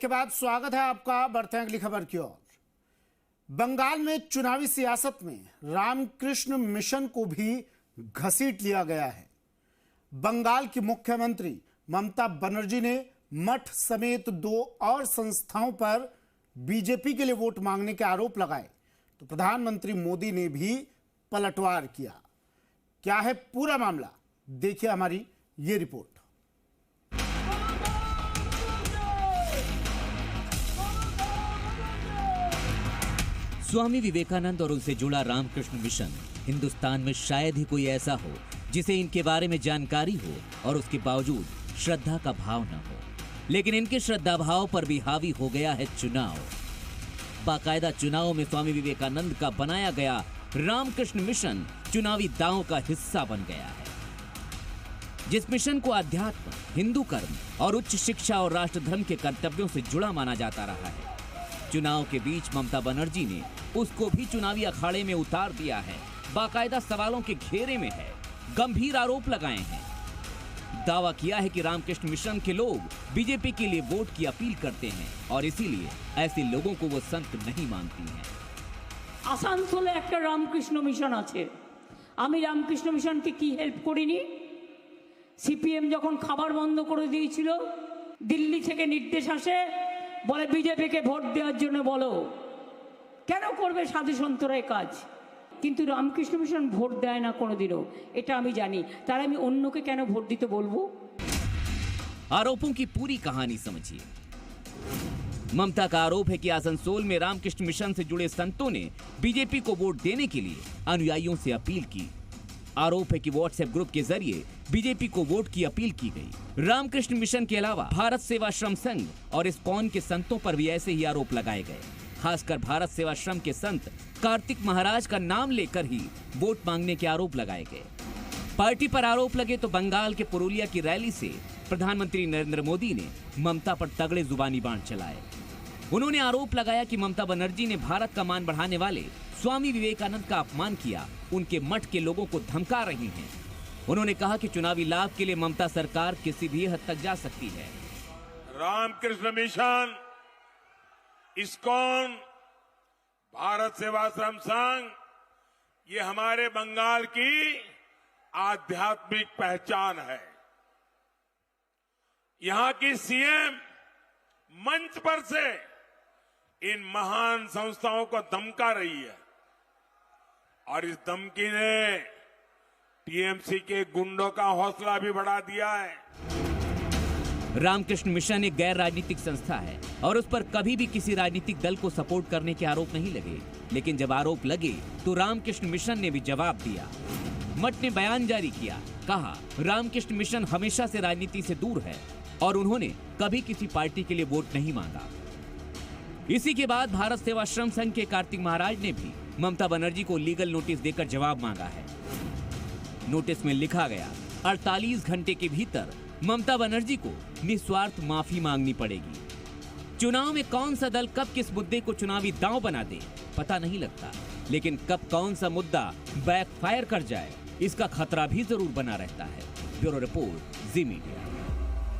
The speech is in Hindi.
के बाद स्वागत है आपका। बढ़ते हैं अगली खबर की ओर। बंगाल में चुनावी सियासत में रामकृष्ण मिशन को भी घसीट लिया गया है। बंगाल की मुख्यमंत्री ममता बनर्जी ने मठ समेत 2 और संस्थाओं पर बीजेपी के लिए वोट मांगने के आरोप लगाए, तो प्रधानमंत्री मोदी ने भी पलटवार किया। क्या है पूरा मामला, देखिए हमारी ये रिपोर्ट। स्वामी विवेकानंद और उनसे जुड़ा रामकृष्ण मिशन हिंदुस्तान में शायद ही कोई ऐसा हो जिसे इनके बारे में जानकारी हो और उसके बावजूद श्रद्धा का भाव न हो। लेकिन इनके श्रद्धा भाव पर भी हावी हो गया है चुनाव। बाकायदा चुनाव में स्वामी विवेकानंद का बनाया गया रामकृष्ण मिशन चुनावी दांव का हिस्सा बन गया है। जिस मिशन को अध्यात्म, हिंदू कर्म और उच्च शिक्षा और राष्ट्र धर्म के कर्तव्यों से जुड़ा माना जाता रहा है, चुनाव के बीच ममता बनर्जी ने उसको भी चुनावी अखाड़े में उतार दिया है। बाकायदा सवालों के घेरे में है, गंभीर आरोप लगाए हैं। दावा किया है कि रामकृष्ण मिशन के लोग बीजेपी के लिए वोट की अपील करते हैं और इसीलिए ऐसे लोगों को वो संत नहीं मानती हैं। आसानसोले एक रामकृष्ण मिशन आछे, आमी रामकृष्ण मिशन के की हेल्प करिनी। सीपीएम जखन खाबार बंद करे दिएछिलो, दिल्ली थेके निर्देश आसे बोले बीजेपी के भोट देওয়ার জন্য বলো, কেন করবে সাধু সন্তরা এই কাজ? কিন্তু রামকৃষ্ণ মিশন ভোট দেয় না কোনোদিনও, এটা আমি জানি। তার আমি অন্যকে কেন ভোট দিতে বলবো? आरोपों की पूरी कहानी समझिए। ममता का आरोप है कि आसनसोल में रामकृष्ण मिशन से जुड़े संतों ने बीजेपी को वोट देने के लिए अनुयायियों से अपील की। आरोप है कि व्हाट्सएप ग्रुप के जरिए बीजेपी को वोट की अपील की गई। रामकृष्ण मिशन के अलावा भारत सेवाश्रम संघ और इस्कॉन के संतों पर भी ऐसे ही आरोप लगाए गए। खासकर भारत सेवाश्रम के संत कार्तिक महाराज का नाम लेकर ही वोट मांगने के आरोप लगाए गए। पार्टी पर आरोप लगे तो बंगाल के पुरुलिया की रैली से प्रधानमंत्री नरेंद्र मोदी ने ममता पर तगड़े जुबानी बाण चलाए। उन्होंने आरोप लगाया कि ममता बनर्जी ने भारत का मान बढ़ाने वाले स्वामी विवेकानंद का अपमान किया, उनके मठ के लोगों को धमका रही हैं। उन्होंने कहा कि चुनावी लाभ के लिए ममता सरकार किसी भी हद तक जा सकती है। रामकृष्ण मिशन, इस्कॉन, भारत सेवाश्रम संघ, ये हमारे बंगाल की आध्यात्मिक पहचान है। यहां की सीएम मंच पर से इन महान संस्थाओं को धमका रही है और इस धमकी ने टीएमसी के गुंडों का हौसला भी बढ़ा दिया है। रामकृष्ण मिशन एक गैर राजनीतिक संस्था है और उस पर कभी भी किसी राजनीतिक दल को सपोर्ट करने के आरोप नहीं लगे। लेकिन जब आरोप लगे तो रामकृष्ण मिशन ने भी जवाब दिया। मठ ने बयान जारी किया, कहा रामकृष्ण मिशन हमेशा से राजनीति से दूर है और उन्होंने कभी किसी पार्टी के लिए वोट नहीं मांगा। इसी के बाद भारत सेवाश्रम संघ के कार्तिक महाराज ने भी ममता बनर्जी को लीगल नोटिस देकर जवाब मांगा है। नोटिस में लिखा गया 48 घंटे के भीतर ममता बनर्जी को निस्वार्थ माफी मांगनी पड़ेगी। चुनाव में कौन सा दल कब किस मुद्दे को चुनावी दांव बना दे पता नहीं लगता, लेकिन कब कौन सा मुद्दा बैकफायर कर जाए इसका खतरा भी जरूर बना रहता है। ब्यूरो रिपोर्ट, जी मीडिया।